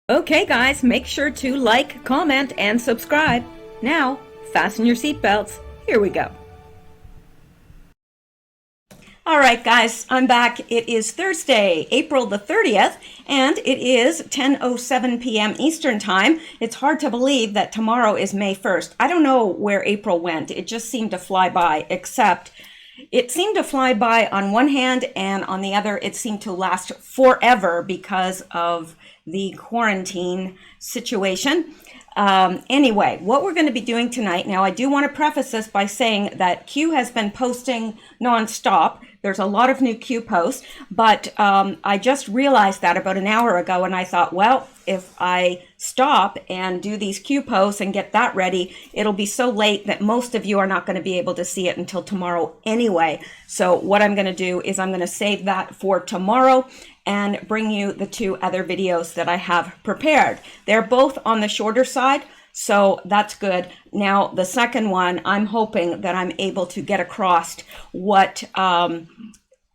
Okay, guys, make sure to like, comment, and subscribe. Now, fasten your seatbelts. Here we go. All right, guys, I'm back. It is Thursday, April the 30th, and it is 10:07 p.m. Eastern Time. It's hard to believe that tomorrow is May 1st. I don't know where April went. It just seemed to fly by, except it seemed to fly by on one hand, and on the other, it seemed to last forever because of the quarantine situation. Anyway, what we're going to be doing tonight, now I do want to preface this by saying that Q has been posting nonstop. There's a lot of new Q posts, but I just realized that about an hour ago, and I thought, well, if I stop and do these Q posts and get that ready, it'll be so late that most of you are not going to be able to see it until tomorrow anyway. So what I'm going to do is I'm going to save that for tomorrow and bring you the two other videos that I have prepared. They're both on the shorter side, so that's good. Now, the second one, I'm hoping that I'm able to get across what I've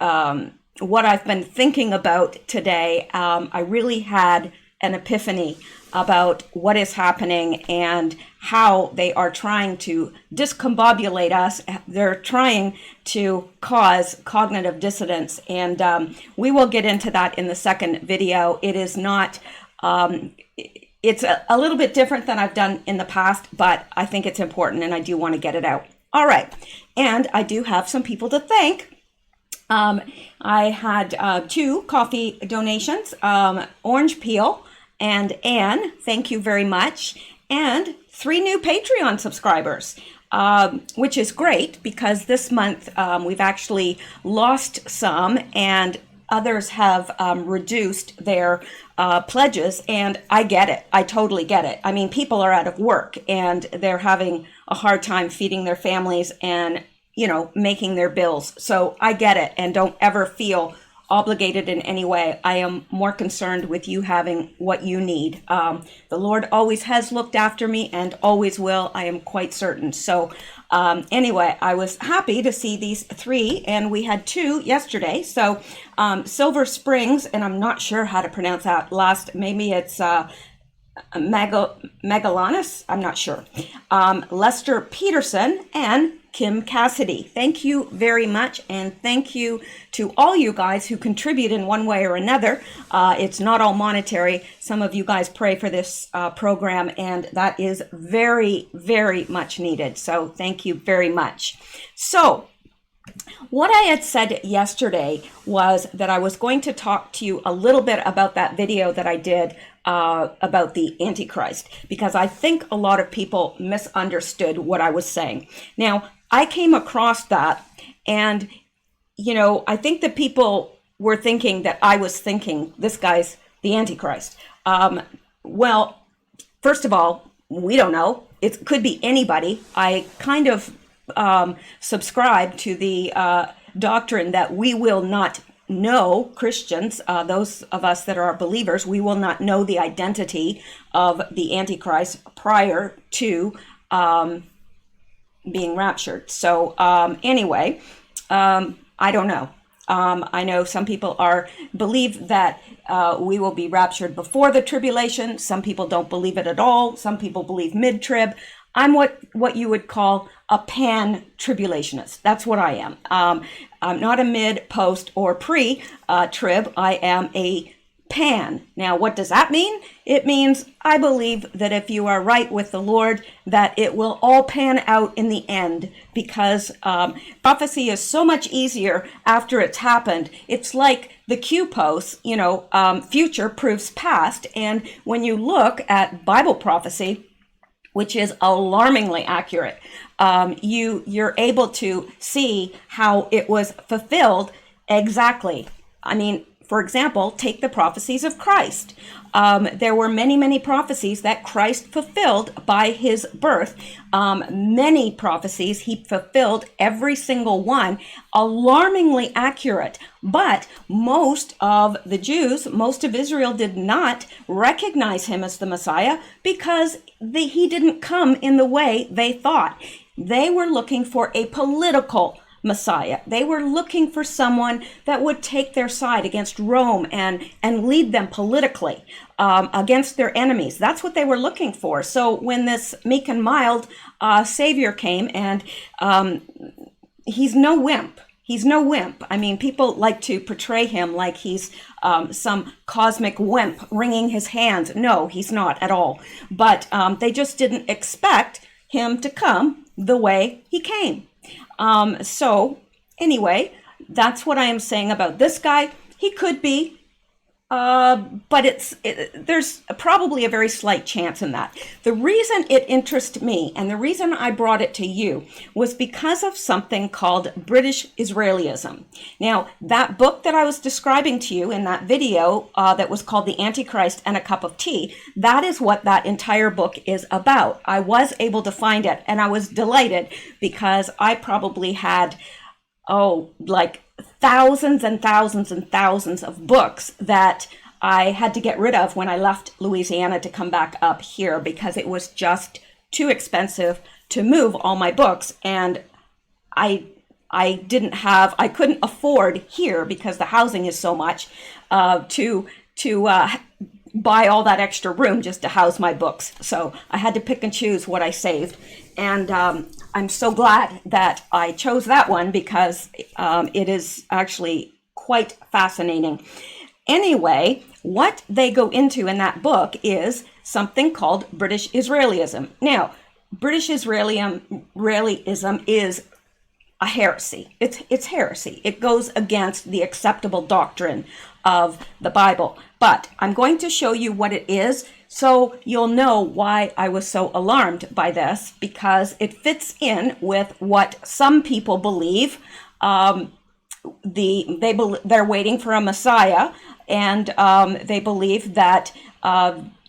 been thinking about today. I really had an epiphany about what is happening and how they are trying to discombobulate us. They're trying to cause cognitive dissonance, and we will get into that in the second video. It is not, it's a little bit different than I've done in the past, but I think it's important and I do want to get it out. All right, and I do have some people to thank. I had 2 coffee donations, Orange Peel and Anne, thank you very much, and 3 new Patreon subscribers, which is great because this month we've actually lost some and others have reduced their pledges, and I get it. I totally get it. I mean, people are out of work and they're having a hard time feeding their families and, you know, making their bills. So I get it, and don't ever feel obligated in any way. I am more concerned with you having what you need. The Lord always has looked after me and always will, I am quite certain. So anyway, I was happy to see these 3, and we had 2 yesterday. So Silver Springs, and I'm not sure how to pronounce that last, maybe it's Megalanus, I'm not sure. Lester Peterson and Kim Cassidy. Thank you very much, and thank you to all you guys who contribute in one way or another. It's not all monetary. Some of you guys pray for this program, and that is very, very much needed. So thank you very much. So what I had said yesterday was that I was going to talk to you a little bit about that video that I did about the Antichrist, because I think a lot of people misunderstood what I was saying. Now, I came across that, and, you know, I think that people were thinking that I was thinking this guy's the Antichrist. Well, first of all, we don't know. It could be anybody. I kind of subscribe to the doctrine that we will not know, Christians, those of us that are believers, we will not know the identity of the Antichrist prior to being raptured. So anyway, I don't know. I know some people believe that we will be raptured before the tribulation. Some people don't believe it at all. Some people believe mid-trib. I'm what you would call a pan-tribulationist. That's what I am. I'm not a mid, post, or pre-trib. I am a pan. Now, what does that mean? It means I believe that if you are right with the Lord, that it will all pan out in the end, because prophecy is so much easier after it's happened. It's like the Q posts, you know, future proves past. And when you look at Bible prophecy, which is alarmingly accurate, you're able to see how it was fulfilled exactly. I mean, for example, take the prophecies of Christ. There were many, many prophecies that Christ fulfilled by his birth. Many prophecies he fulfilled, every single one, alarmingly accurate. But most of the Jews, most of Israel did not recognize him as the Messiah because he didn't come in the way they thought. They were looking for a political Messiah. They were looking for someone that would take their side against Rome and lead them politically against their enemies. That's what they were looking for. So when this meek and mild Savior came, and he's no wimp. He's no wimp. I mean, people like to portray him like he's some cosmic wimp wringing his hands. No, he's not at all. But they just didn't expect him to come the way he came. So anyway, that's what I am saying about this guy. He could be, but there's probably a very slight chance in that. The reason it interested me and the reason I brought it to you was because of something called British Israelism. Now, that book that I was describing to you in that video that was called The Antichrist and a Cup of Tea, that is what that entire book is about. I was able to find it, and I was delighted because I probably had, like thousands and thousands and thousands of books that I had to get rid of when I left Louisiana to come back up here because it was just too expensive to move all my books. And I couldn't afford here because the housing is so much to buy all that extra room just to house my books. So I had to pick and choose what I saved. And I'm so glad that I chose that one because it is actually quite fascinating. Anyway, what they go into in that book is something called British Israelism. Now, British Israelism is a heresy. It's heresy. It goes against the acceptable doctrine of the Bible. But I'm going to show you what it is so you'll know why I was so alarmed by this, because it fits in with what some people believe. They're waiting for a Messiah, and they believe that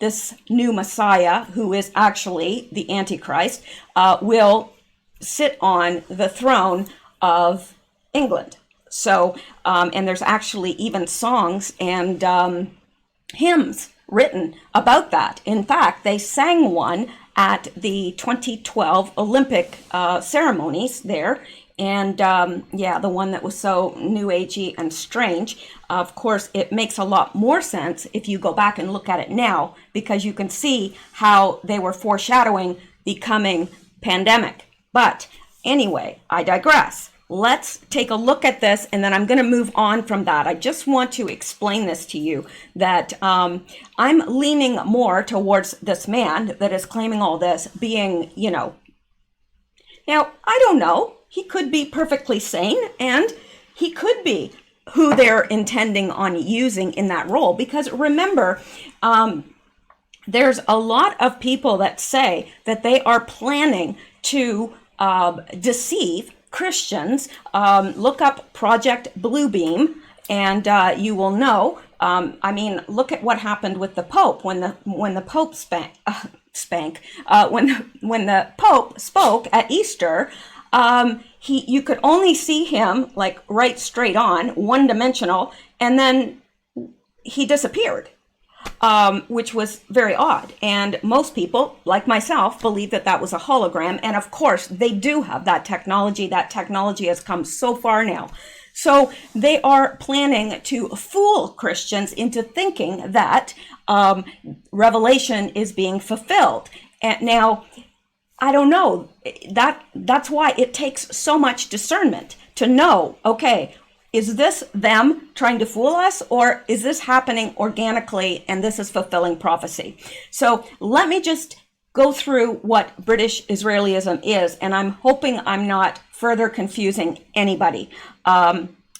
this new Messiah, who is actually the Antichrist, will sit on the throne of England. So, and there's actually even songs and hymns written about that. In fact, they sang one at the 2012 Olympic ceremonies there. And the one that was so new agey and strange. Of course, it makes a lot more sense if you go back and look at it now, because you can see how they were foreshadowing the coming pandemic. But anyway, I digress. Let's take a look at this, and then I'm going to move on from that. I just want to explain this to you, that I'm leaning more towards this man that is claiming all this being, now, I don't know. He could be perfectly sane, and he could be who they're intending on using in that role. Because remember, there's a lot of people that say that they are planning to deceive Christians. Look up Project Bluebeam, and you will know. Look at what happened with the Pope when the Pope when the Pope spoke at Easter. You could only see him like right straight on, one-dimensional, and then he disappeared, which was very odd. And most people, like myself, believe that that was a hologram. And of course, they do have that technology. That technology has come so far now. So they are planning to fool Christians into thinking that Revelation is being fulfilled. And now, I don't know, that's why it takes so much discernment to know, okay, is this them trying to fool us, or is this happening organically and this is fulfilling prophecy? So let me just go through what British Israelism is, and I'm hoping I'm not further confusing anybody.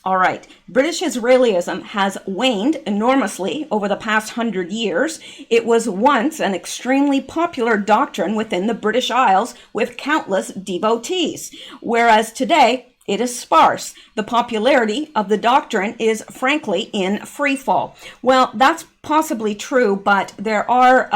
All right, British Israelism has waned enormously over the past 100 years. It was once an extremely popular doctrine within the British Isles with countless devotees, whereas today it is sparse. The popularity of the doctrine is frankly in free fall. Well, that's possibly true, but there are,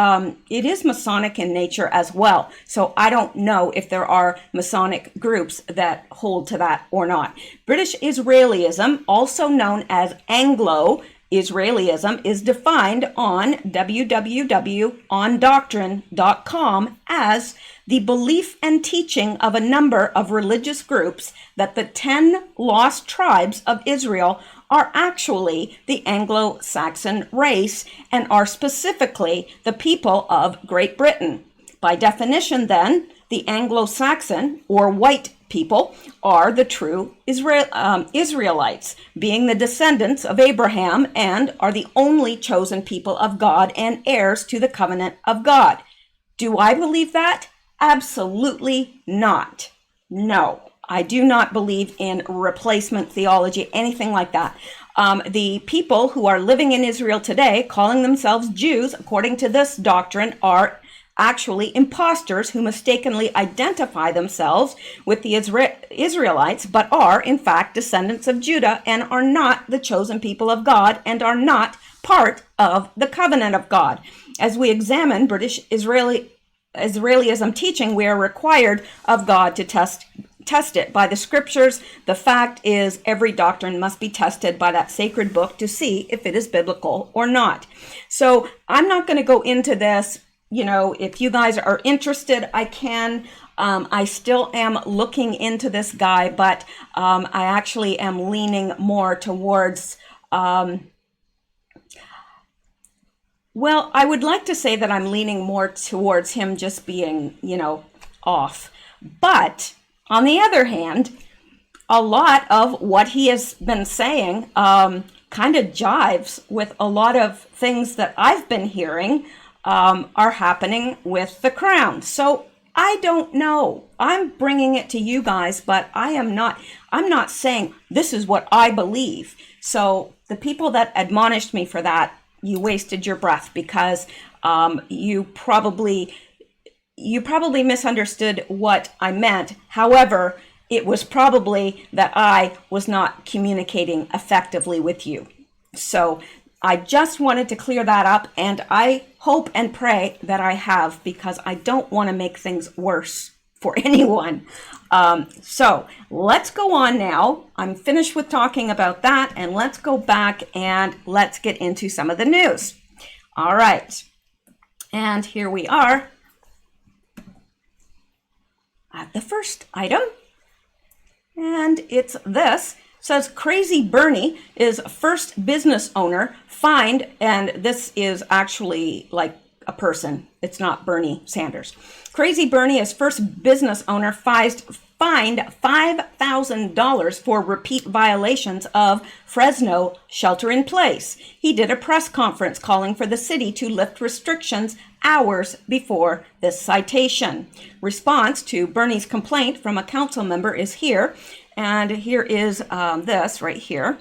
it is Masonic in nature as well. So I don't know if there are Masonic groups that hold to that or not. British Israelism, also known as Anglo-Israelism, is defined on www.ondoctrine.com as the belief and teaching of a number of religious groups that the 10 lost tribes of Israel are actually the Anglo-Saxon race and are specifically the people of Great Britain. By definition, then, the Anglo-Saxon or white people are the true Israelites, being the descendants of Abraham, and are the only chosen people of God and heirs to the covenant of God. Do I believe that? Absolutely not. No, I do not believe in replacement theology, anything like that. The people who are living in Israel today, calling themselves Jews, according to this doctrine, are actually imposters who mistakenly identify themselves with the Israelites, but are in fact descendants of Judah and are not the chosen people of God and are not part of the covenant of God. As we examine British Israelism teaching, we are required of God to test it by the scriptures. The fact is, every doctrine must be tested by that sacred book to see if it is biblical or not. So I'm not going to go into this. You know, if you guys are interested, I can. I still am looking into this guy, but I actually am leaning more towards, well, I would like to say that I'm leaning more towards him just being, you know, off. But on the other hand, a lot of what he has been saying kind of jives with a lot of things that I've been hearing are happening with the crown. So I don't know. I'm bringing it to you guys, but I'm not saying this is what I believe. So the people that admonished me for that, you wasted your breath, because you probably misunderstood what I meant. However, it was probably that I was not communicating effectively with you. So I just wanted to clear that up, and I hope and pray that I have, because I don't want to make things worse for anyone. So let's go on now. I'm finished with talking about that, and let's go back and let's get into some of the news. All right. And here we are at the first item, and it's this. Says Crazy Bernie is first business owner fined, and this is actually like a person. It's not Bernie Sanders. Crazy Bernie is first business owner fined $5,000 for repeat violations of Fresno shelter in place. He did a press conference calling for the city to lift restrictions hours before this citation. Response to Bernie's complaint from a council member is here. And here is this right here.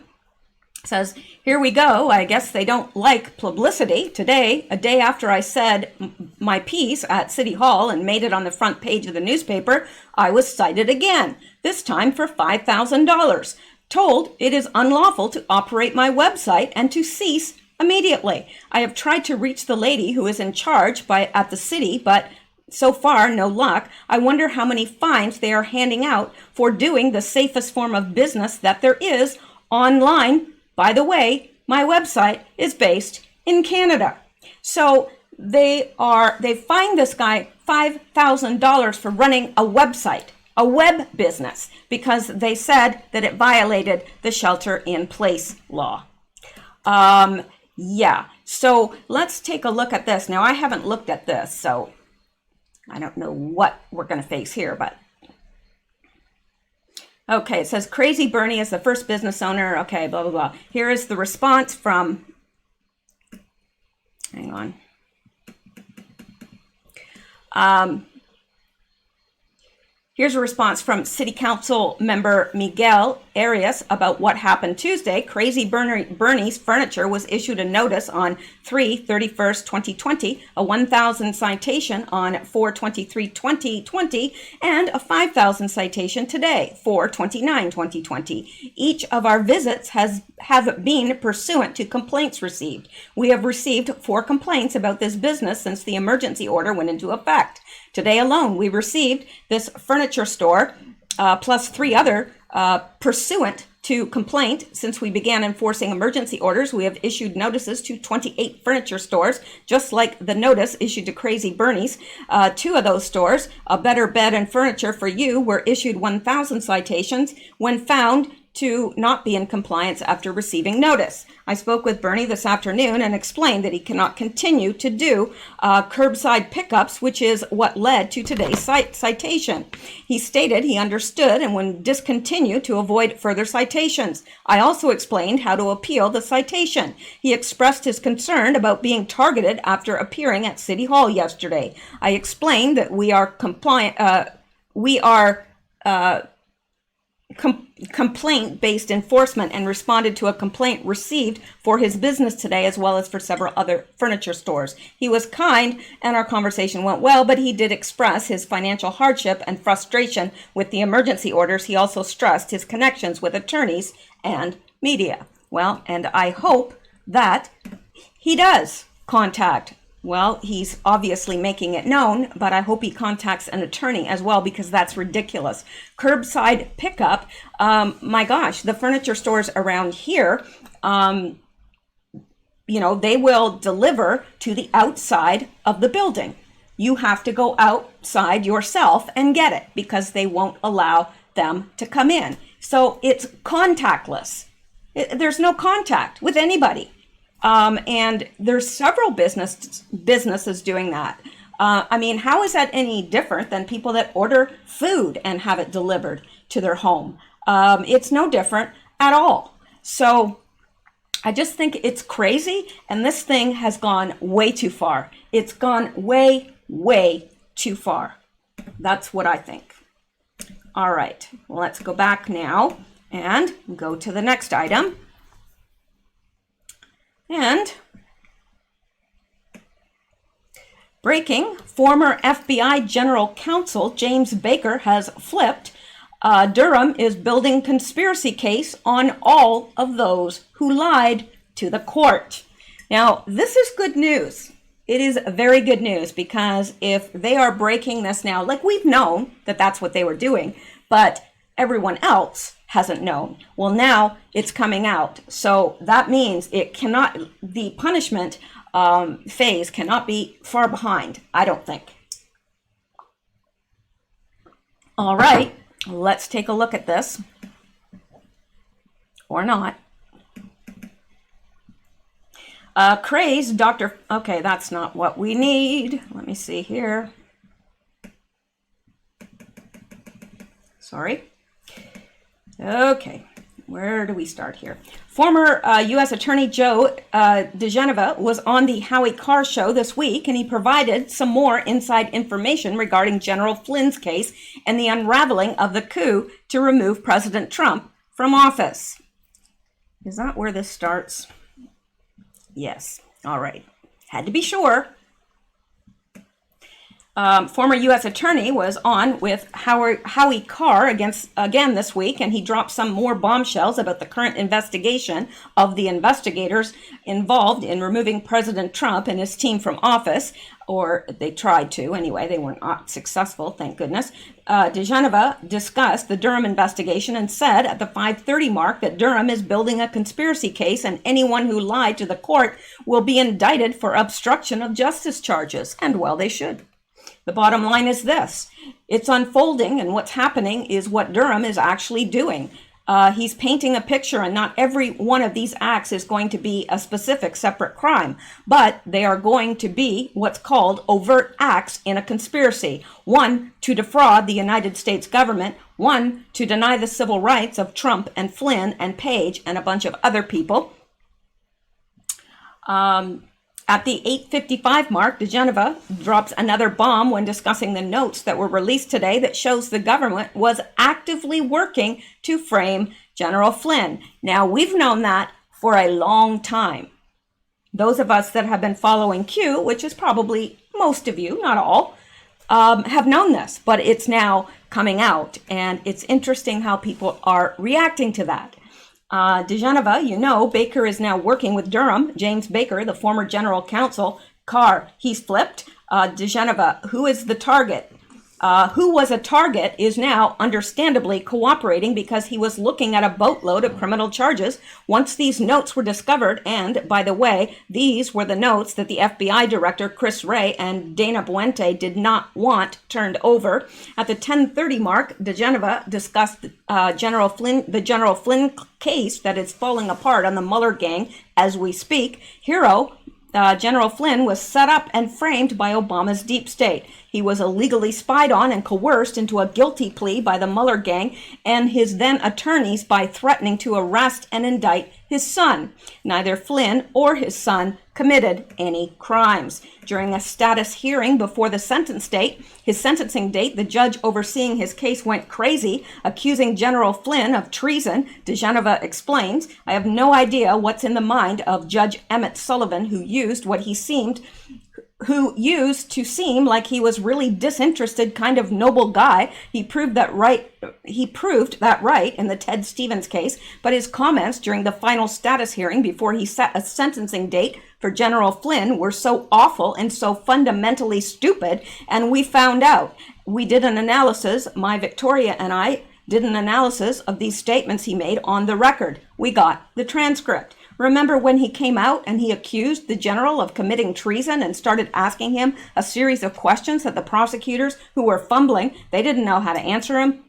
It says, here we go. I guess they don't like publicity. Today, a day after I said my piece at City Hall and made it on the front page of the newspaper, I was cited again, this time for $5,000. Told it is unlawful to operate my website and to cease immediately. I have tried to reach the lady who is in charge at the city, but so far, no luck. I wonder how many fines they are handing out for doing the safest form of business that there is online. By the way, my website is based in Canada. So they fined this guy $5,000 for running a website, a web business, because they said that it violated the shelter in place law. Yeah, so let's take a look at this. Now, I haven't looked at this, so I don't know what we're going to face here, but okay, it says Crazy Bernie is the first business owner. Okay, blah, blah, blah. Here is the response from, hang on. Here's a response from City Council member Miguel Arias about what happened Tuesday. Crazy Bernie's Furniture was issued a notice on 3/31/2020, a 1,000 citation on 4/23/2020, and a 5,000 citation today, 4/29/2020. Each of our visits have been pursuant to complaints received. We have received 4 complaints about this business since the emergency order went into effect. Today alone, we received this furniture store plus 3 other Pursuant to complaint, since we began enforcing emergency orders, we have issued notices to 28 furniture stores, just like the notice issued to Crazy Bernie's. 2 of those stores, A Better Bed and Furniture for You, were issued 1,000 citations when found to not be in compliance after receiving notice. I spoke with Bernie this afternoon and explained that he cannot continue to do curbside pickups, which is what led to today's citation. He stated he understood and would discontinue to avoid further citations. I also explained how to appeal the citation. He expressed his concern about being targeted after appearing at City Hall yesterday. I explained that we are complaint-based enforcement and responded to a complaint received for his business today as well as for several other furniture stores. He was kind and our conversation went well, but he did express his financial hardship and frustration with the emergency orders. He also stressed his connections with attorneys and media. Well, and I hope that he does contact. Well, he's obviously making it known, but I hope he contacts an attorney as well, because that's ridiculous. Curbside pickup, my gosh, the furniture stores around here, they will deliver to the outside of the building. You have to go outside yourself and get it because they won't allow them to come in. So it's contactless. There's no contact with anybody. And there's several businesses doing that. How is that any different than people that order food and have it delivered to their home? It's no different at all. So I just think it's crazy. And this thing has gone way too far. It's gone way, way too far. That's what I think. All right, let's go back now and go to the next item. And breaking, former FBI General Counsel James Baker has flipped. Durham is building conspiracy case on all of those who lied to the court. Now, this is good news. It is very good news, because if they are breaking this now, like we've known that that's what they were doing, but everyone else hasn't known. Well, now it's coming out. So that means the punishment phase cannot be far behind, I don't think. All right, let's take a look at this. Or not. Crazed Dr. Okay, that's not what we need. Let me see here. Sorry. Okay, where do we start here? Former U.S. Attorney Joe DeGeneva was on the Howie Carr show this week, and he provided some more inside information regarding General Flynn's case and the unraveling of the coup to remove President Trump from office. Is that where this starts? Yes. All right. Had to be sure. Former U.S. attorney was on with Howie Carr again this week, and he dropped some more bombshells about the current investigation of the investigators involved in removing President Trump and his team from office, or they tried to anyway. They were not successful, thank goodness. DeGeneva discussed the Durham investigation and said at the 5:30 mark that Durham is building a conspiracy case, and anyone who lied to the court will be indicted for obstruction of justice charges, and well, they should. The bottom line is this. It's unfolding, and what's happening is what Durham is actually doing. He's painting a picture, and not every one of these acts is going to be a specific separate crime, but they are going to be what's called overt acts in a conspiracy. One, to defraud the United States government. One, to deny the civil rights of Trump and Flynn and Page and a bunch of other people. At the 8:55 mark, DeGeneva drops another bomb when discussing the notes that were released today that shows the government was actively working to frame General Flynn. Now, we've known that for a long time. Those of us that have been following Q, which is probably most of you, not all, have known this, but it's now coming out, and it's interesting how people are reacting to that. DeGeneva, Baker is now working with Durham. James Baker, the former general counsel. Carr, he's flipped. DeGeneva, who is the target? who was a target, is now understandably cooperating because he was looking at a boatload of criminal charges once these notes were discovered. And by the way, these were the notes that the FBI director, Chris Wray, and Dana Buente did not want turned over. At the 10:30 mark, DeGeneva discussed the General Flynn case that is falling apart on the Mueller gang as we speak. General Flynn was set up and framed by Obama's deep state. He was illegally spied on and coerced into a guilty plea by the Mueller gang and his then attorneys by threatening to arrest and indict his son. Neither Flynn or his son committed any crimes. During a status hearing before his sentencing date, the judge overseeing his case went crazy, accusing General Flynn of treason. DeGeneva explains, "I have no idea what's in the mind of Judge Emmett Sullivan, who used to seem like he was really disinterested kind of noble guy. He proved that right in the Ted Stevens case, but his comments during the final status hearing before he set a sentencing date for General Flynn were so awful and so fundamentally stupid, and we found out. We did an analysis, Victoria and I did an analysis of these statements he made on the record. We got the transcript. Remember when he came out and he accused the general of committing treason and started asking him a series of questions that the prosecutors, who were fumbling, they didn't know how to answer him?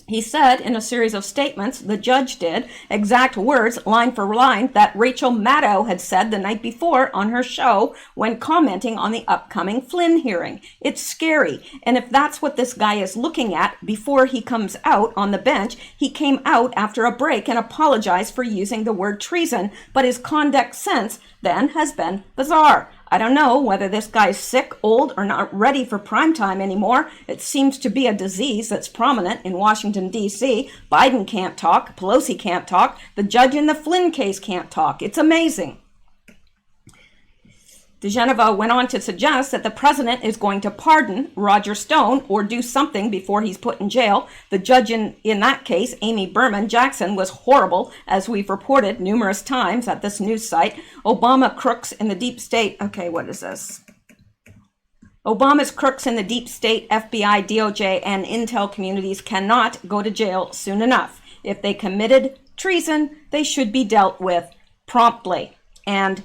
He said in a series of statements, the judge did, exact words, line for line, that Rachel Maddow had said the night before on her show when commenting on the upcoming Flynn hearing. It's scary. And if that's what this guy is looking at before he comes out on the bench, he came out after a break and apologized for using the word treason, but his conduct since then has been bizarre. I don't know whether this guy's sick, old, or not ready for prime time anymore. It seems to be a disease that's prominent in Washington, D.C. Biden can't talk. Pelosi can't talk. The judge in the Flynn case can't talk. It's amazing. DeGeneva went on to suggest that the president is going to pardon Roger Stone or do something before he's put in jail. The judge in that case, Amy Berman Jackson, was horrible, as we've reported numerous times at this news site. Obama crooks in the deep state. Okay, what is this? Obama's crooks in the deep state, FBI, DOJ, and intel communities cannot go to jail soon enough. If they committed treason, they should be dealt with promptly. And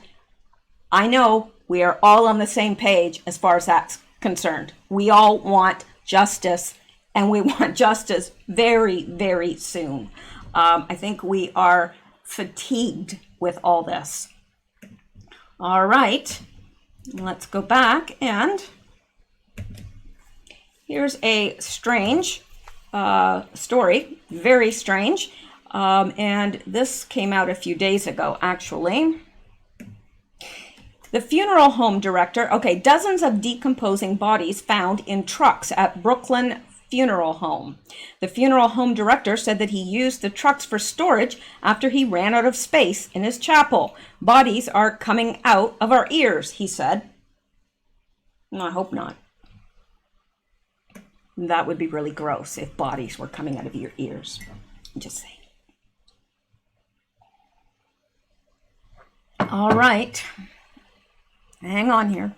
I know we are all on the same page as far as that's concerned. We all want justice, and we want justice very, very soon. I think we are fatigued with all this. All right, let's go back, and here's a strange story, very strange, and this came out a few days ago, actually. The funeral home director, dozens of decomposing bodies found in trucks at Brooklyn Funeral Home. The funeral home director said that he used the trucks for storage after he ran out of space in his chapel. Bodies are coming out of our ears, he said. No, I hope not. That would be really gross if bodies were coming out of your ears. I'm just saying. All right. Hang on here.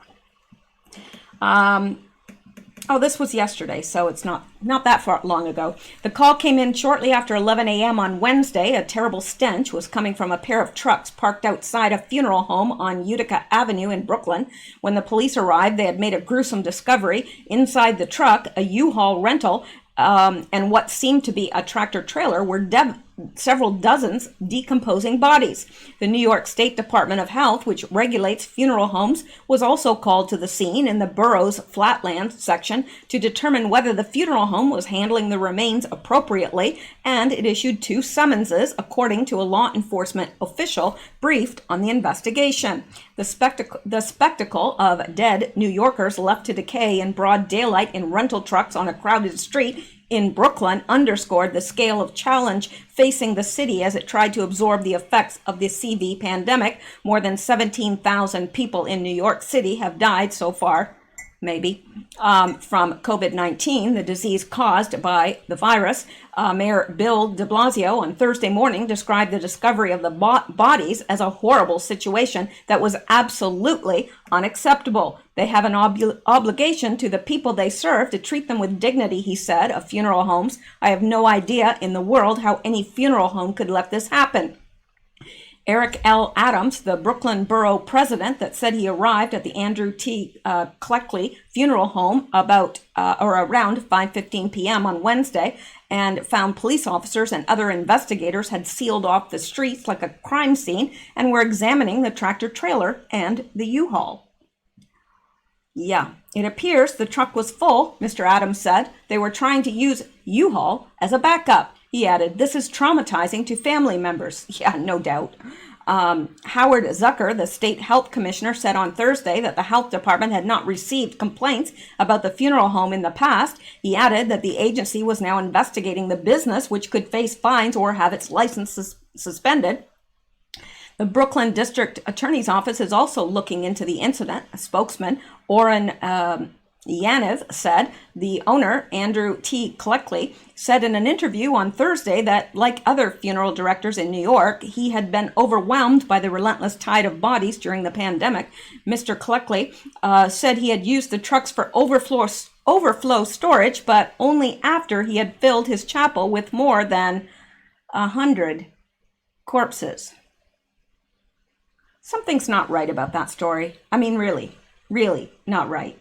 This was yesterday, so it's not that far long ago. The call came in shortly after 11 a.m. on Wednesday. A terrible stench was coming from a pair of trucks parked outside a funeral home on Utica Avenue in Brooklyn. When the police arrived, they had made a gruesome discovery. Inside the truck, a U-Haul rental and what seemed to be a tractor trailer were several dozens decomposing bodies. The New York State Department of Health, which regulates funeral homes, was also called to the scene in the borough's Flatland section to determine whether the funeral home was handling the remains appropriately, and it issued 2 summonses, according to a law enforcement official briefed on the investigation. The spectacle of dead New Yorkers left to decay in broad daylight in rental trucks on a crowded street in Brooklyn underscored the scale of challenge facing the city as it tried to absorb the effects of the CV pandemic. More than 17,000 people in New York City have died so far maybe, from COVID-19, the disease caused by the virus. Mayor Bill de Blasio on Thursday morning described the discovery of the bodies as a horrible situation that was absolutely unacceptable. They have an obligation to the people they serve to treat them with dignity, he said, of funeral homes. I have no idea in the world how any funeral home could let this happen. Eric L. Adams, the Brooklyn Borough president, that said he arrived at the Andrew T. Cleckley funeral home around 5:15 p.m. on Wednesday, and found police officers and other investigators had sealed off the streets like a crime scene and were examining the tractor trailer and the U-Haul. Yeah, it appears the truck was full, Mr. Adams said. They were trying to use U-Haul as a backup. He added, this is traumatizing to family members. Yeah, no doubt. Howard Zucker, the state health commissioner, said on Thursday that the health department had not received complaints about the funeral home in the past. He added that the agency was now investigating the business, which could face fines or have its license suspended. The Brooklyn District Attorney's Office is also looking into the incident. A spokesman, Oren Yaniv, said the owner, Andrew T. Cleckley, said in an interview on Thursday that, like other funeral directors in New York, he had been overwhelmed by the relentless tide of bodies during the pandemic. Mr. Cleckley said he had used the trucks for overflow storage, but only after he had filled his chapel with more than 100 corpses. Something's not right about that story. I mean, really not right.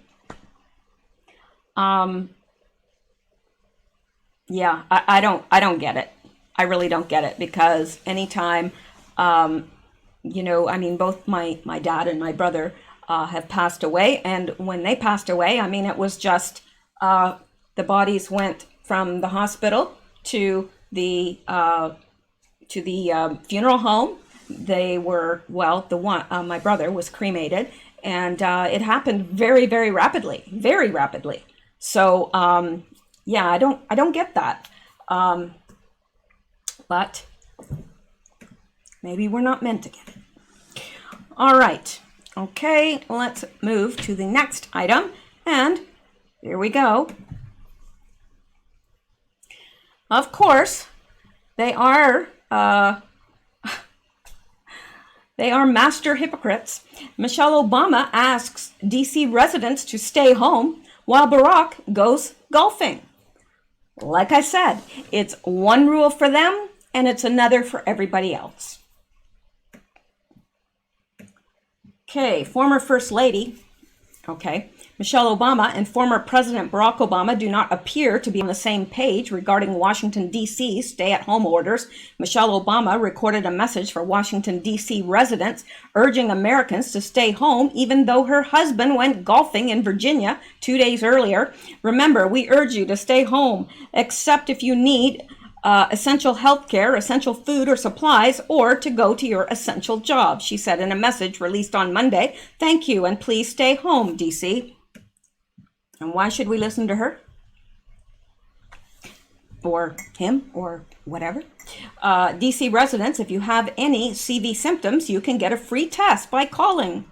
Yeah, I don't get it. I really don't get it, because anytime, both my dad and my brother have passed away, and when they passed away, it was just the bodies went from the hospital to the funeral home. They were, my brother was cremated, and it happened very, very rapidly. So, I don't get that. But maybe we're not meant to get it. All right. Okay, let's move to the next item. And here we go. Of course, they are master hypocrites. Michelle Obama asks DC residents to stay home while Barack goes golfing. Like I said, it's one rule for them and it's another for everybody else. Okay, former First Lady, Michelle Obama and former President Barack Obama do not appear to be on the same page regarding Washington, D.C. stay-at-home orders. Michelle Obama recorded a message for Washington, D.C. residents urging Americans to stay home, even though her husband went golfing in Virginia 2 days earlier. Remember, we urge you to stay home, except if you need essential health care, essential food or supplies, or to go to your essential job, she said in a message released on Monday. Thank you, and please stay home, D.C. And why should we listen to her? Or him, or whatever. DC residents, if you have any CV symptoms, you can get a free test by calling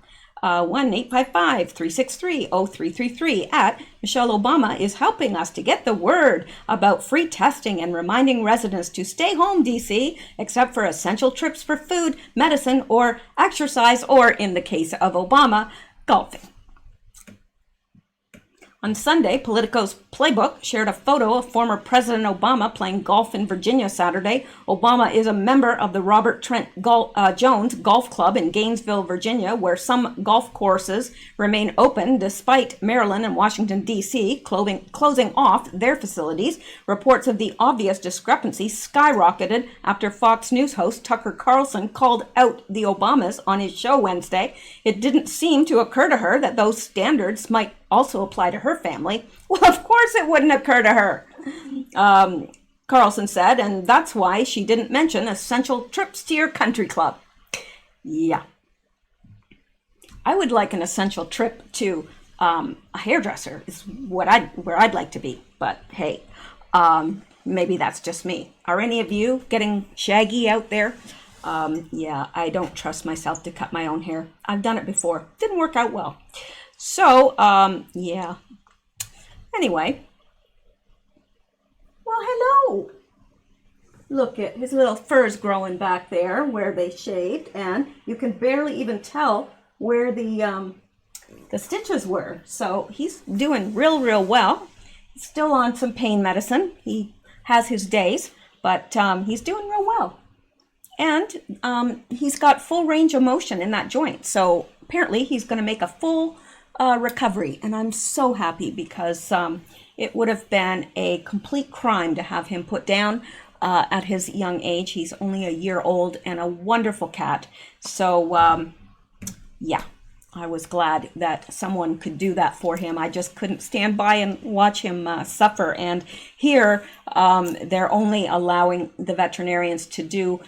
1-855-363-0333 at Michelle Obama is helping us to get the word about free testing and reminding residents to stay home, DC, except for essential trips for food, medicine, or exercise, or in the case of Obama, golfing. On Sunday, Politico's Playbook shared a photo of former President Obama playing golf in Virginia Saturday. Obama is a member of the Robert Trent Jones Golf Club in Gainesville, Virginia, where some golf courses remain open despite Maryland and Washington, D.C. closing off their facilities. Reports of the obvious discrepancy skyrocketed after Fox News host Tucker Carlson called out the Obamas on his show Wednesday. It didn't seem to occur to her that those standards might also apply to her family. Well, of course it wouldn't occur to her, Carlson said, and that's why she didn't mention essential trips to your country club. Yeah. I would like an essential trip to a hairdresser is where I'd like to be, but hey, maybe that's just me. Are any of you getting shaggy out there? Yeah, I don't trust myself to cut my own hair. I've done it before. Didn't work out well. So, yeah. Anyway, well, hello. Look at his little fur's growing back there where they shaved, and you can barely even tell where the stitches were. So he's doing real well. He's still on some pain medicine. He has his days, but he's doing real well. And he's got full range of motion in that joint. So apparently he's going to make a full recovery. And I'm so happy because it would have been a complete crime to have him put down at his young age. He's only a year old and a wonderful cat. So yeah, I was glad that someone could do that for him. I just couldn't stand by and watch him suffer. And here, they're only allowing the veterinarians to do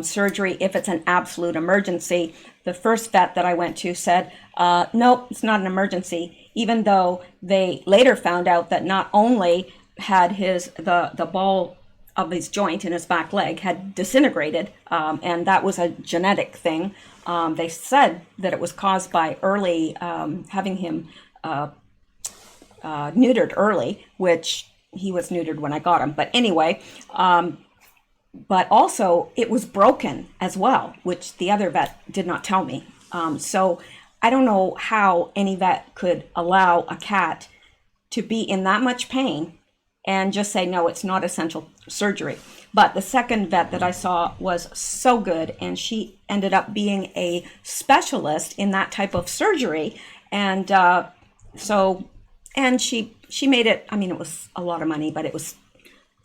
surgery if it's an absolute emergency. The first vet that I went to said, nope, it's not an emergency, even though they later found out that not only had the ball of his joint in his back leg had disintegrated, and that was a genetic thing. They said that it was caused by early having him neutered early, which he was neutered when I got him. But anyway, but also it was broken as well, which the other vet did not tell me. So I don't know how any vet could allow a cat to be in that much pain and just say, no, it's not essential surgery. But the second vet that I saw was so good, and she ended up being a specialist in that type of surgery. And and she made it, I mean, it was a lot of money, but it was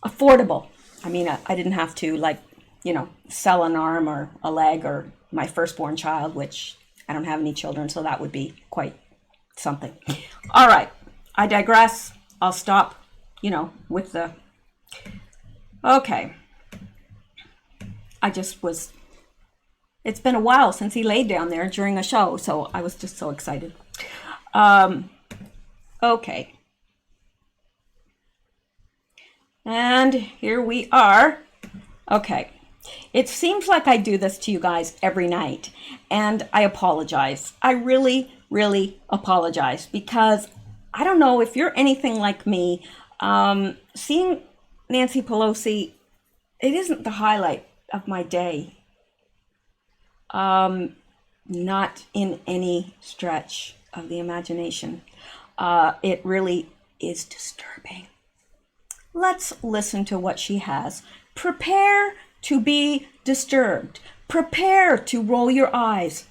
affordable. I mean, I didn't have to sell an arm or a leg or my firstborn child, which I don't have any children, so that would be quite something. All right, I digress. I'll stop, with the, okay. It's been a while since he laid down there during a show, so I was just so excited. Okay. And here we are. Okay. It seems like I do this to you guys every night, and I apologize. I really, really apologize, because I don't know if you're anything like me. Seeing Nancy Pelosi, it isn't the highlight of my day. Not in any stretch of the imagination. It really is disturbing. Let's listen to what she has. Prepare to be disturbed. Prepare to roll your eyes.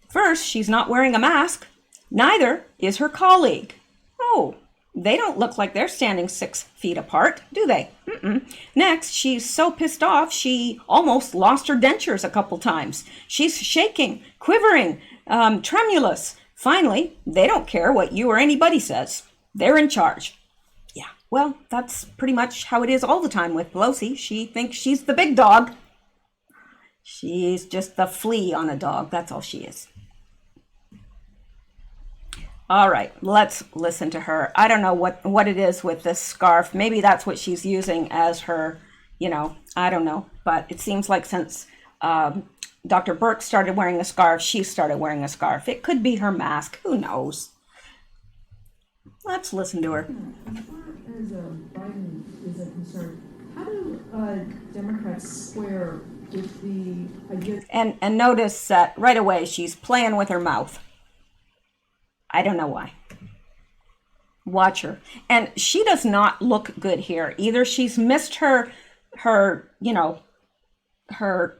First, she's not wearing a mask. Neither is her colleague. Oh, they don't look like they're standing 6 feet apart, do they? Mm-mm. Next, she's so pissed off she almost lost her dentures a couple times. She's shaking, quivering, tremulous. Finally, they don't care what you or anybody says. They're in charge. Yeah, well, that's pretty much how it is all the time with Pelosi. She thinks she's the big dog. She's just the flea on a dog. That's all she is. All right, let's listen to her. I don't know what it is with this scarf. Maybe that's what she's using as her, I don't know. But it seems like since Dr. Burke started wearing a scarf, she started wearing a scarf. It could be her mask. Who knows? Let's listen to her. As far as Biden is concerned, how do Democrats square with the idea? And notice that right away she's playing with her mouth. I don't know why. Watch her. And she does not look good here. Either she's missed her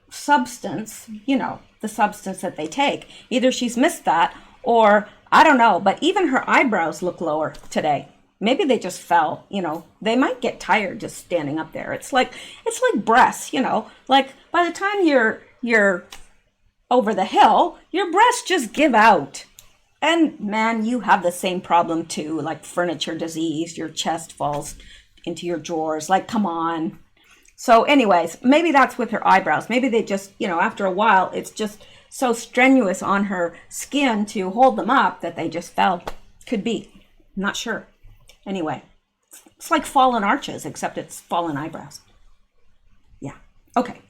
substance, the substance that they take. Either she's missed that, or I don't know, but even her eyebrows look lower today. Maybe they just fell, They might get tired just standing up there. It's like breasts, like by the time you're over the hill, your breasts just give out. And man, you have the same problem too, like furniture disease, your chest falls into your drawers, like, come on. So anyways, maybe that's with her eyebrows. Maybe they just, after a while, it's just so strenuous on her skin to hold them up that they just fell. Could be, not sure. Anyway, it's like fallen arches, except it's fallen eyebrows. Yeah, okay.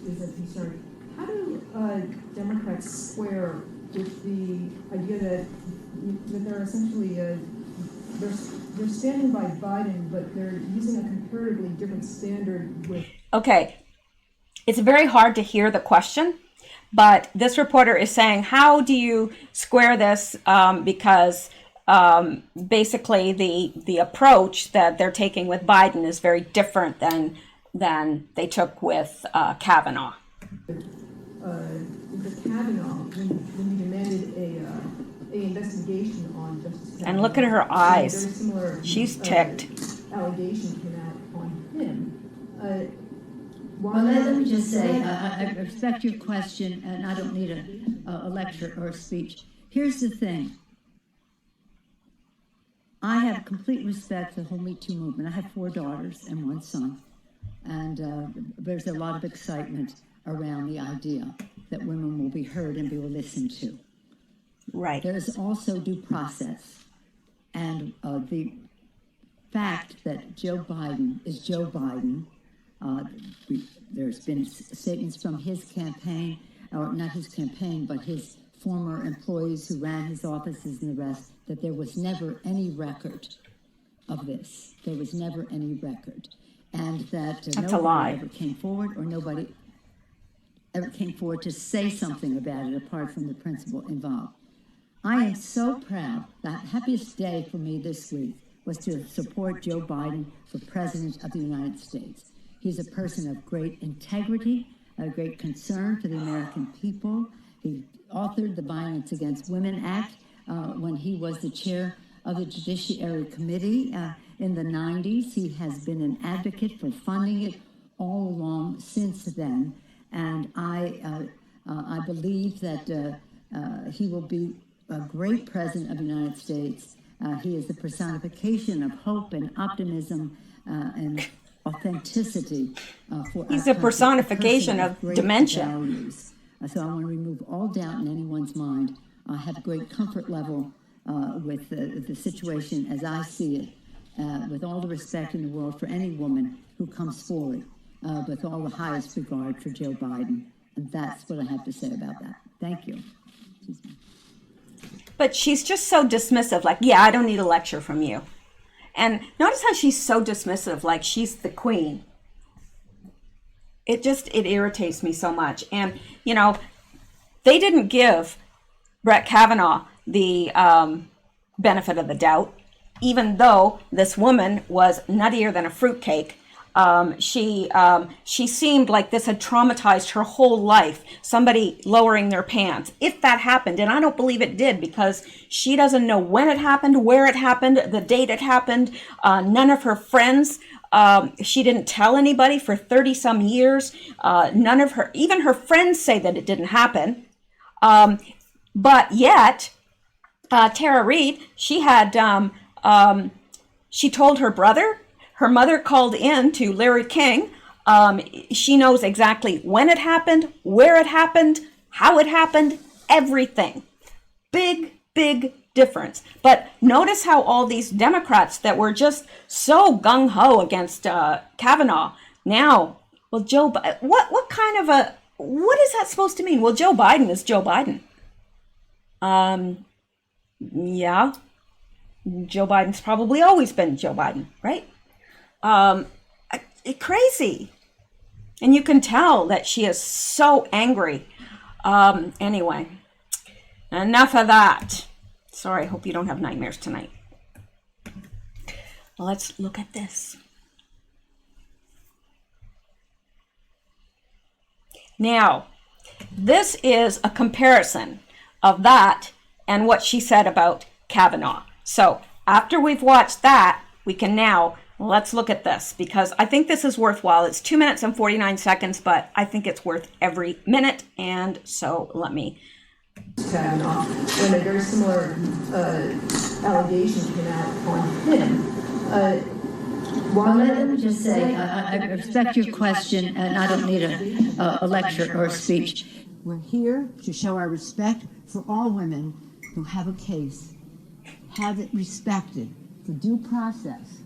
Is a concern. How do Democrats square with the idea that they're essentially they're standing by Biden, but they're using a comparatively different standard with. Okay, it's very hard to hear the question, but this reporter is saying, how do you square this? Because basically the approach that they're taking with Biden is very different than they took with Kavanaugh. With Kavanaugh, when you demanded a investigation on Justice Kavanaugh, And look at her eyes. very similar, She's ticked. Allegation came out on him. Well, let me just say, I respect your question, and I don't need a lecture or a speech. Here's the thing. I have complete respect for the whole Me Too movement. I have 4 daughters and 1 son, and there's a lot of excitement around the idea that women will be heard and be listened to. Right. There is also due process, and the fact that Joe Biden is Joe Biden. There's been statements from his campaign, or not his campaign, but his former employees who ran his offices and the rest, that there was never any record of this. There was never any record. And that nobody ever came forward, or nobody ever came forward to say something about it apart from the principal involved. I am so proud. The happiest day for me this week was to support Joe Biden for President of the United States. He's a person of great integrity, a great concern for the American people. He authored the Violence Against Women Act when he was the chair of the Judiciary Committee in the 90s. He has been an advocate for funding it all along since then. And I believe that he will be a great president of the United States. He is the personification of hope and optimism and authenticity for He's a personification of dementia. Values. So I want to remove all doubt in anyone's mind. I have great comfort level with the situation as I see it, with all the respect in the world for any woman who comes forward, with all the highest regard for Joe Biden. And that's what I have to say about that. Thank you. But she's just so dismissive, like, yeah, I don't need a lecture from you. And notice how she's so dismissive, like she's the queen. It irritates me so much. And, you know, they didn't give Brett Kavanaugh the benefit of the doubt, even though this woman was nuttier than a fruitcake. She seemed like this had traumatized her whole life, somebody lowering their pants. If that happened, and I don't believe it did, because she doesn't know when it happened, where it happened, the date it happened. None of her friends, she didn't tell anybody for 30 some years. None of her, even her friends say that it didn't happen. But yet, Tara Reid, she had, she told her brother. Her mother called in to Larry King. She knows exactly when it happened, where it happened, how it happened, everything. Big, big difference. But notice how all these Democrats that were just so gung-ho against Kavanaugh, now, well, what kind of what is that supposed to mean? Well, Joe Biden is Joe Biden. Yeah, Joe Biden's probably always been Joe Biden, right? Crazy. And you can tell that she is so angry. Anyway, enough of that. Sorry, I hope you don't have nightmares tonight. Let's look at this. Now, this is a comparison of that and what she said about Kavanaugh. So after we've watched that, we can now, let's look at this, because I think this is worthwhile. It's 2 minutes and 49 seconds, but I think it's worth every minute. And so let me. Kavanaugh, when a very similar allegation came out on him. Well, let me just say, I respect your question, and I don't need a lecture or a speech. We're here to show our respect for all women who have a case, have it respected, for due process,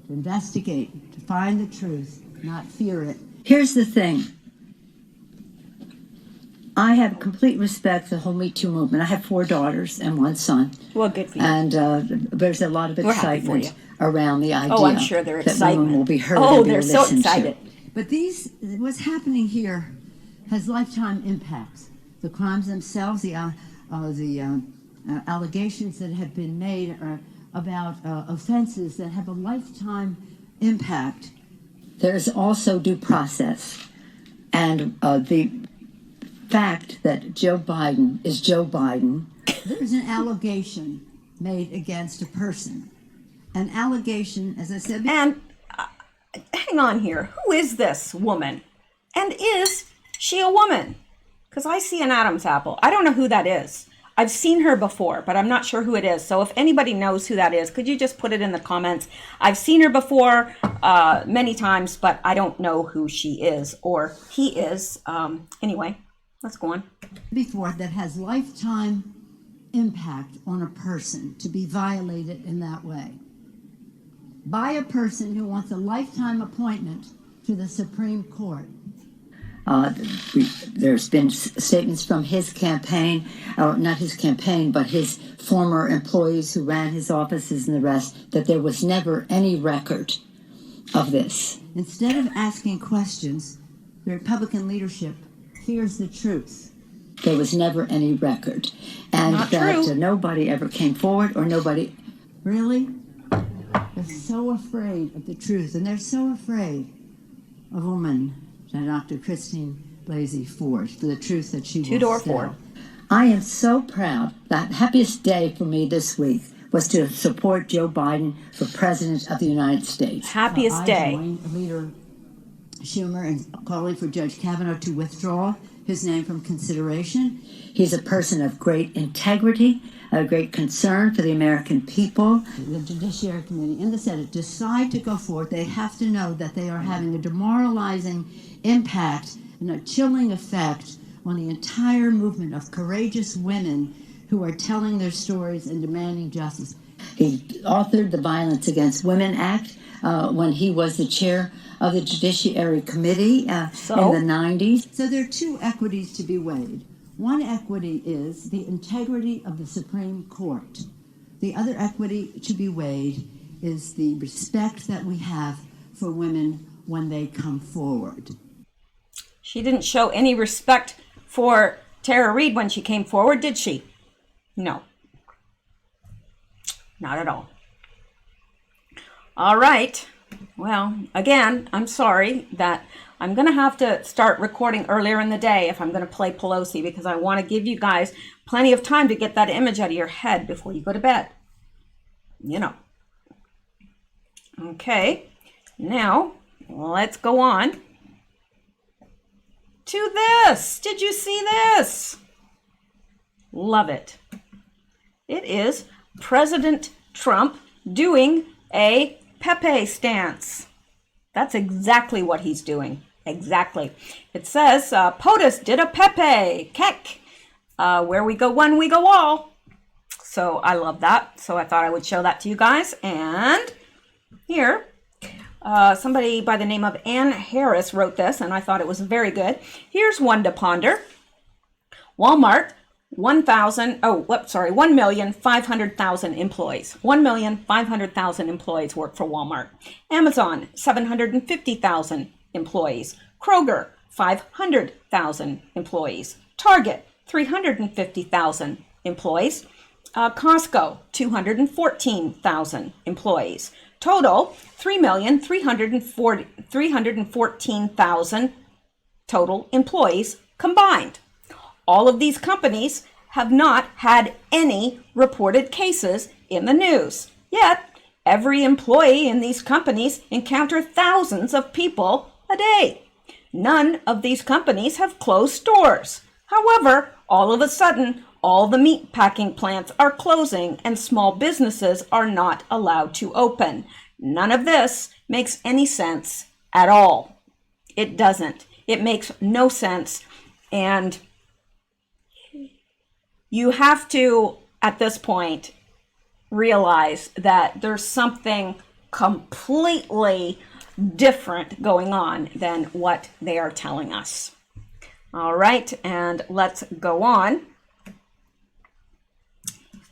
to investigate, to find the truth, not fear it. Here's the thing. I have complete respect for the whole Me Too movement. I have 4 daughters and 1 son. Well, good for you. And there's a lot of We're happy for excitement around the idea I'm sure they're that women will be heard Oh, and be they're so listened excited. to. But what's happening here has lifetime impacts. The crimes themselves, the allegations that have been made are about offenses that have a lifetime impact. There's also due process, and the fact that Joe Biden is Joe Biden. There's an allegation made against a person. An allegation, as I said. And hang on here. Who is this woman? And is she a woman? Because I see an Adam's apple. I don't know who that is. I've seen her before, but I'm not sure who it is. So if anybody knows who that is, could you just put it in the comments? I've seen her before many times, but I don't know who she is or he is. Anyway, let's go on. Before that has lifetime impact on a person to be violated in that way by a person who wants a lifetime appointment to the Supreme Court. There's been statements from his campaign, or not his campaign, but his former employees who ran his offices and the rest, that there was never any record of this. Instead of asking questions, the Republican leadership fears the truth. There was never any record. And not that true. Nobody ever came forward, or nobody... Really? They're so afraid of the truth, and they're so afraid of a woman, Dr. Christine Blasey Ford, for the truth that she Two-door will Ford. tell. I am so proud. The happiest day for me this week was to support Joe Biden for President of the United States. Happiest day. I joined Leader Schumer and calling for Judge Kavanaugh to withdraw his name from consideration. He's a person of great integrity, a great concern for the American people. The Judiciary Committee and the Senate decide to go forward. They have to know that they are having a demoralizing impact and a chilling effect on the entire movement of courageous women who are telling their stories and demanding justice. He authored the Violence Against Women Act when he was the chair of the Judiciary Committee in the 90s. So there are 2 equities to be weighed. One equity is the integrity of the Supreme Court. The other equity to be weighed is the respect that we have for women when they come forward. She didn't show any respect for Tara Reid when she came forward, did she? No. Not at all. All right. Well, again, I'm sorry that I'm going to have to start recording earlier in the day if I'm going to play Pelosi, because I want to give you guys plenty of time to get that image out of your head before you go to bed. You know. Okay. Now, let's go on to this. Did you see this? Love it. It is President Trump doing a Pepe stance. That's exactly what he's doing. Exactly. It says, POTUS did a Pepe. Keck. Where we go one, we go all. So I love that. So I thought I would show that to you guys. And here, somebody by the name of Ann Harris wrote this, and I thought it was very good. Here's one to ponder. Walmart, 1,500,000 employees. 1,500,000 employees work for Walmart. Amazon, 750,000 employees. Kroger, 500,000 employees. Target, 350,000 employees. Costco, 214,000 employees. Total, 3,314,000 total employees combined. All of these companies have not had any reported cases in the news. Yet, every employee in these companies encounter thousands of people a day. None of these companies have closed stores. However, all of a sudden, all the meat packing plants are closing and small businesses are not allowed to open. None of this makes any sense at all. It doesn't. It makes no sense. And you have to, at this point, realize that there's something completely different going on than what they are telling us. All right, and let's go on.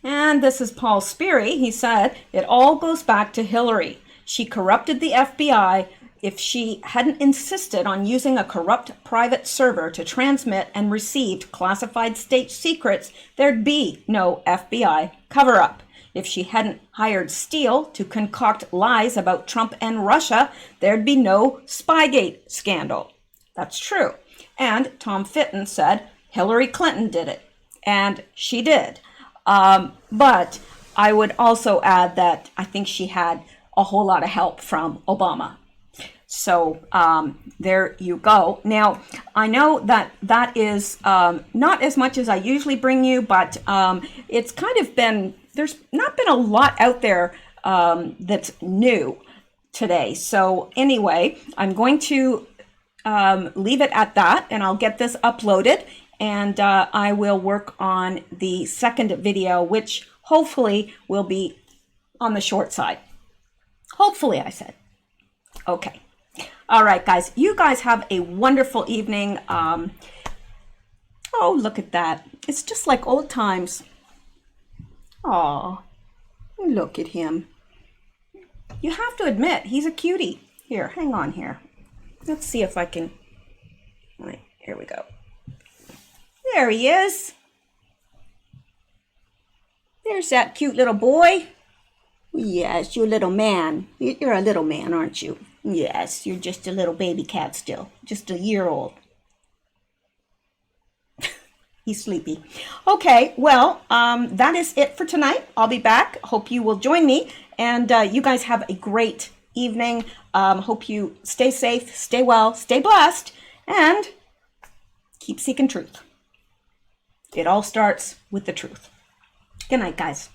And this is Paul Sperry. He said, it all goes back to Hillary. She corrupted the FBI. If she hadn't insisted on using a corrupt private server to transmit and receive classified state secrets, there'd be no FBI cover-up. If she hadn't hired Steele to concoct lies about Trump and Russia, there'd be no Spygate scandal. That's true. And Tom Fitton said Hillary Clinton did it. And she did. But I would also add that I think she had a whole lot of help from Obama. So there you go. Now, I know that that is not as much as I usually bring you, but it's kind of been, there's not been a lot out there that's new today. So anyway, I'm going to leave it at that, and I'll get this uploaded, and I will work on the second video, which hopefully will be on the short side. Hopefully, I said. Okay. All right, guys. You guys have a wonderful evening. Oh, look at that. It's just like old times. Oh, look at him. You have to admit, he's a cutie. Here, hang on here. Let's see if I can. All right, here we go. There he is. There's that cute little boy. Yes, you're a little man. You're a little man, aren't you? Yes, you're just a little baby cat still. Just a year old. He's sleepy. Okay, well, that is it for tonight. I'll be back. Hope you will join me. And you guys have a great evening. Hope you stay safe, stay well, stay blessed, and keep seeking truth. It all starts with the truth. Good night, guys.